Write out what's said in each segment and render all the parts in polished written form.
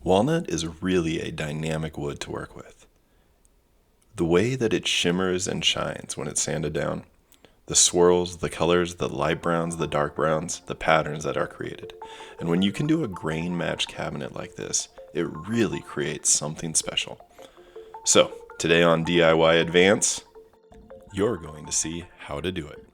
Walnut is really a dynamic wood to work with. The way that it shimmers and shines when it's sanded down, the swirls, the colors, the light browns, the dark browns, the patterns that are created. And when you can do a grain match cabinet like this, it really creates something special. So, today on DIY Advance, you're going to see how to do it.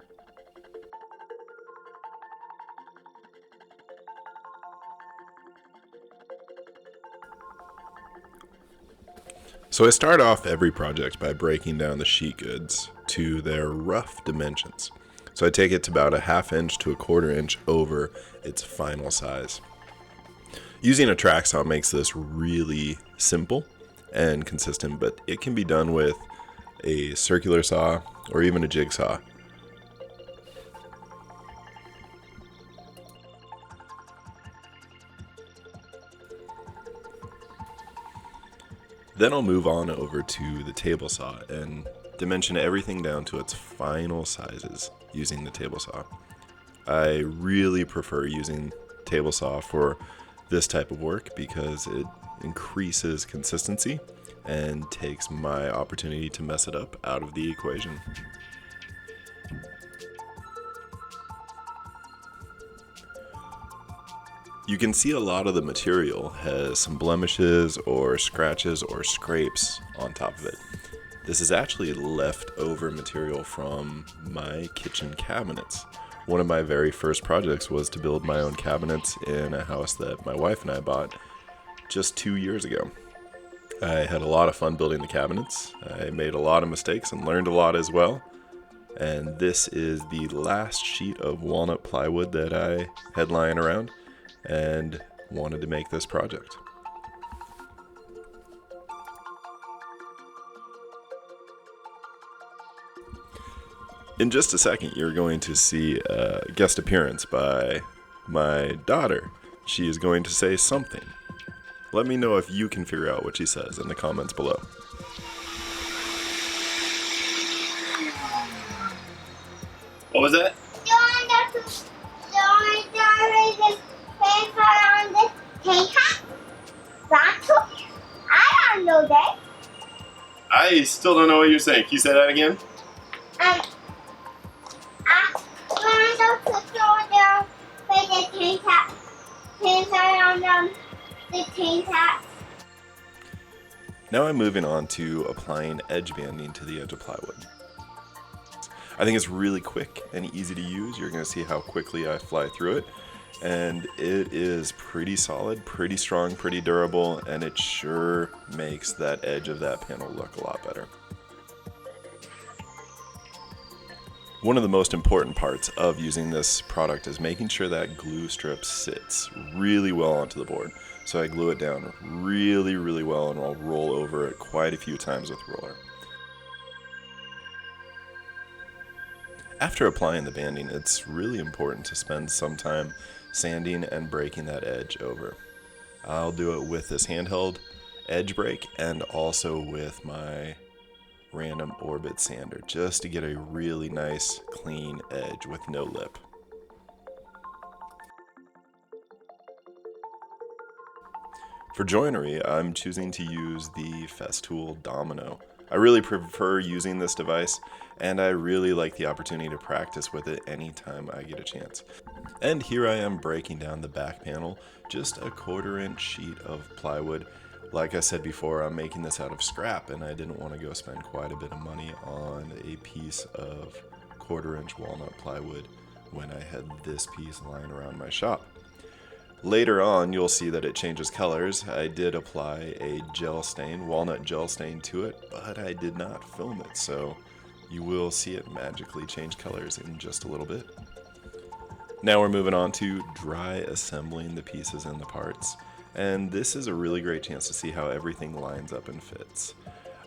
So I start off every project by breaking down the sheet goods to their rough dimensions. So I take it to about a 1/2 inch to a 1/4 inch over its final size. Using a track saw makes this really simple and consistent, but it can be done with a circular saw or even a jigsaw. Then I'll move on over to the table saw and dimension everything down to its final sizes using the table saw. I really prefer using table saw for this type of work because it increases consistency and takes my opportunity to mess it up out of the equation. You can see a lot of the material has some blemishes or scratches or scrapes on top of it. This is actually leftover material from my kitchen cabinets. One of my very first projects was to build my own cabinets in a house that my wife and I bought just 2 years ago. I had a lot of fun building the cabinets. I made a lot of mistakes and learned a lot as well. And this is the last sheet of walnut plywood that I had lying around and wanted to make this project. In just a second, you're going to see a guest appearance by my daughter. She is going to say something. Let me know if you can figure out what she says in the comments below. What was that? I don't know that. I still don't know what you're saying. Can you say that again? I want to throw down with the tank hat. Pins on the tank hat. Now I'm moving on to applying edge banding to the edge of plywood. I think it's really quick and easy to use. You're going to see how quickly I fly through it. And it is pretty solid, pretty strong, pretty durable, and it sure makes that edge of that panel look a lot better. One of the most important parts of using this product is making sure that glue strip sits really well onto the board. So I glue it down really well, and I'll roll over it quite a few times with the roller. After applying the banding, it's really important to spend some time sanding and breaking that edge over. I'll do it with this handheld edge break and also with my random orbit sander just to get a really nice clean edge with no lip. For joinery, I'm choosing to use the Festool Domino. I really prefer using this device, and I really like the opportunity to practice with it anytime I get a chance. And here I am breaking down the back panel, just a 1/4 inch sheet of plywood. Like I said before, I'm making this out of scrap, and I didn't want to go spend quite a bit of money on a piece of 1/4 inch walnut plywood when I had this piece lying around my shop. Later on, you'll see that it changes colors. I did apply a gel stain, walnut gel stain to it, but I did not film it, so you will see it magically change colors in just a little bit. Now we're moving on to dry assembling the pieces and the parts, and this is a really great chance to see how everything lines up and fits.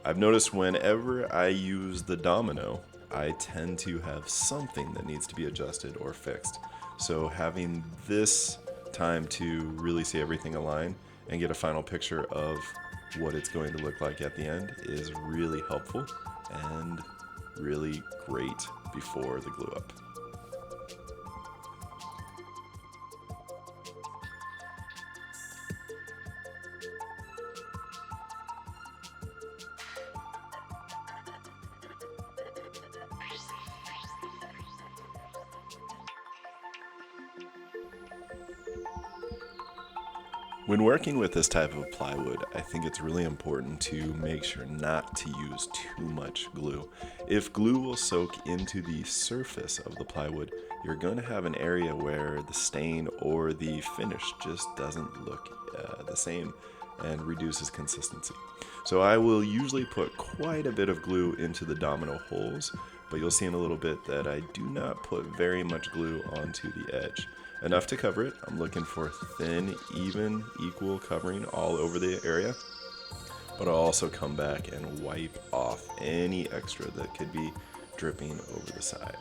I've noticed whenever I use the domino, I tend to have something that needs to be adjusted or fixed. So having this time to really see everything align and get a final picture of what it's going to look like at the end is really helpful and really great before the glue up. When working with this type of plywood, I think it's really important to make sure not to use too much glue. If glue will soak into the surface of the plywood, you're going to have an area where the stain or the finish just doesn't look the same and reduces consistency. So I will usually put quite a bit of glue into the domino holes, but you'll see in a little bit that I do not put very much glue onto the edge. Enough to cover it. I'm looking for thin, even, equal covering all over the area. But I'll also come back and wipe off any extra that could be dripping over the side.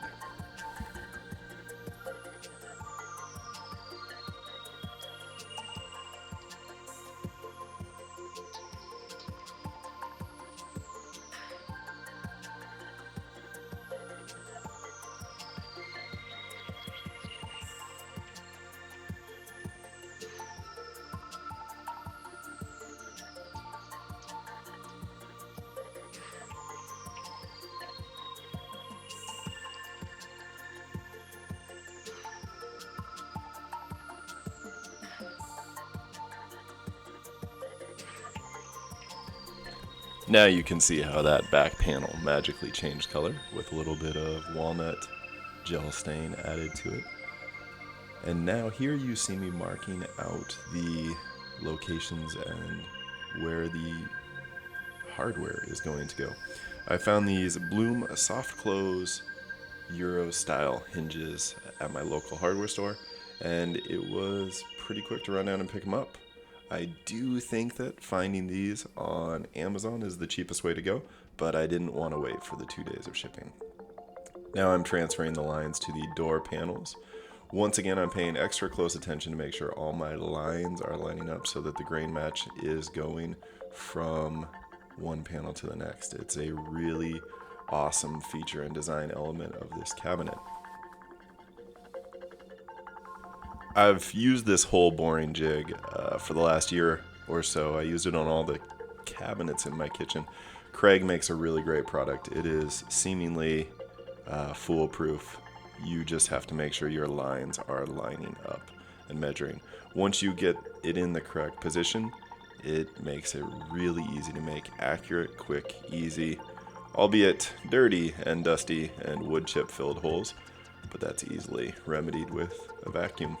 Now you can see how that back panel magically changed color with a little bit of walnut gel stain added to it. And now here you see me marking out the locations and where the hardware is going to go. I found these Bloom soft close Euro style hinges at my local hardware store, and it was pretty quick to run down and pick them up. I do think that finding these on Amazon is the cheapest way to go, but I didn't want to wait for the 2 days of shipping. Now I'm transferring the lines to the door panels. Once again, I'm paying extra close attention to make sure all my lines are lining up so that the grain match is going from one panel to the next. It's a really awesome feature and design element of this cabinet. I've used this hole boring jig for the last year or so. I used it on all the cabinets in my kitchen. Craig makes a really great product. It is seemingly foolproof. You just have to make sure your lines are lining up and measuring. Once you get it in the correct position, it makes it really easy to make accurate, quick, easy, albeit dirty and dusty and wood chip filled holes, but that's easily remedied with a vacuum.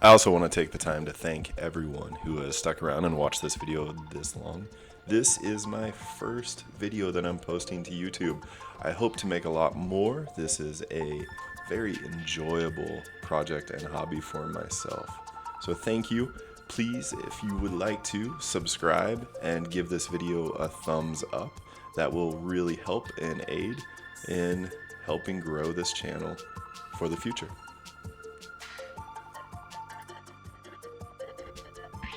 I also want to take the time to thank everyone who has stuck around and watched this video this long. This is my first video that I'm posting to YouTube. I hope to make a lot more. This is a very enjoyable project and hobby for myself. So thank you. Please, if you would like to, subscribe and give this video a thumbs up. That will really help and aid in helping grow this channel for the future.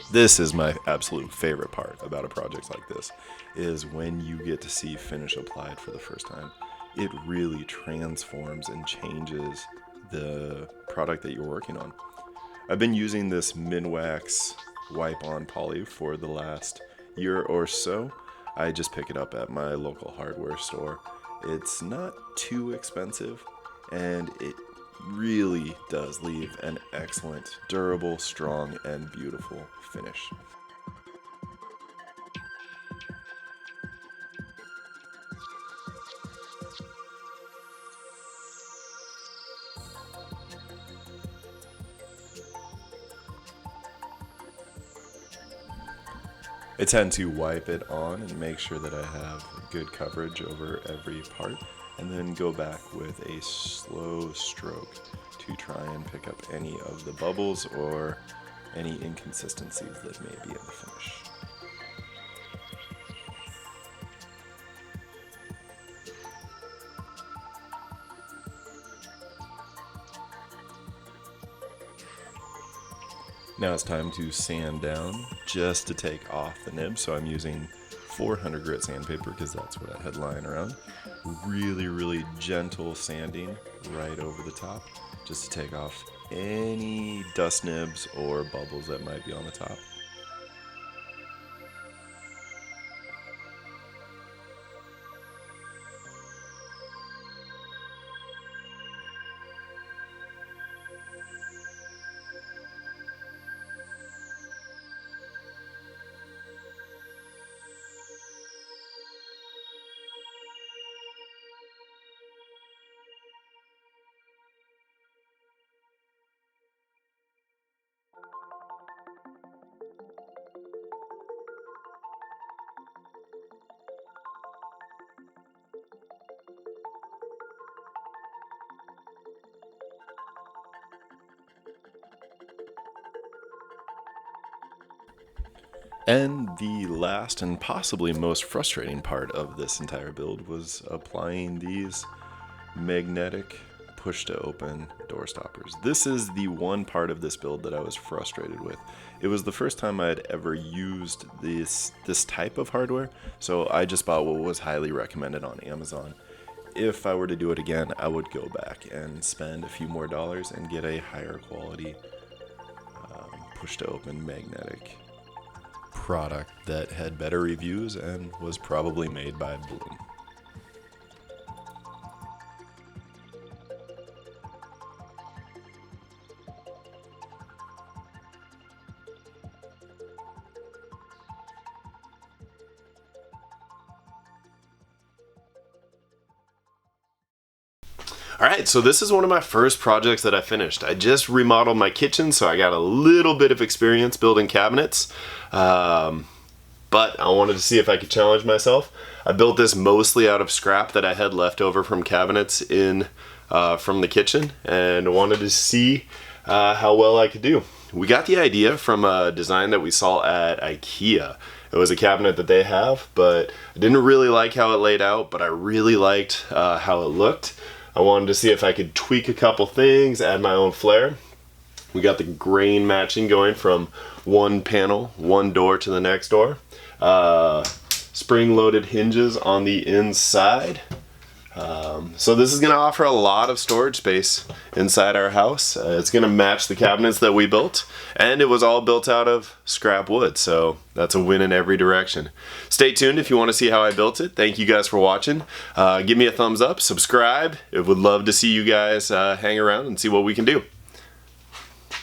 This is my absolute favorite part about a project like this, is when you get to see finish applied for the first time. It really transforms and changes the product that you're working on. I've been using this Minwax wipe-on poly for the last year or so. I just pick it up at my local hardware store. It's not too expensive, and it really does leave an excellent, durable, strong, and beautiful finish. I tend to wipe it on and make sure that I have good coverage over every part, and then go back with a slow stroke to try and pick up any of the bubbles or any inconsistencies that may be in the finish. Now it's time to sand down just to take off the nib. So I'm using 400 grit sandpaper because that's what I had lying around. Really gentle sanding right over the top just to take off any dust nibs or bubbles that might be on the top. And the last and possibly most frustrating part of this entire build was applying these magnetic push to open door stoppers. This is the one part of this build that I was frustrated with. It was the first time I had ever used this type of hardware, so I just bought what was highly recommended on Amazon. If I were to do it again, I would go back and spend a few more dollars and get a higher quality push to open magnetic product that had better reviews and was probably made by Bloom. Alright, so this is one of my first projects that I finished. I just remodeled my kitchen, so I got a little bit of experience building cabinets. But I wanted to see if I could challenge myself. I built this mostly out of scrap that I had left over from cabinets from the kitchen, and wanted to see how well I could do. We got the idea from a design that we saw at IKEA. It was a cabinet that they have, but I didn't really like how it laid out, but I really liked how it looked. I wanted to see if I could tweak a couple things, add my own flair. We got the grain matching going from one panel, one door to the next door. Spring-loaded hinges on the inside. So this is going to offer a lot of storage space inside our house. It's going to match the cabinets that we built, and it was all built out of scrap wood, so that's a win in every direction. Stay tuned if you want to see how I built it. Thank you guys for watching. Give me a thumbs up, subscribe. I would love to see you guys hang around and see what we can do.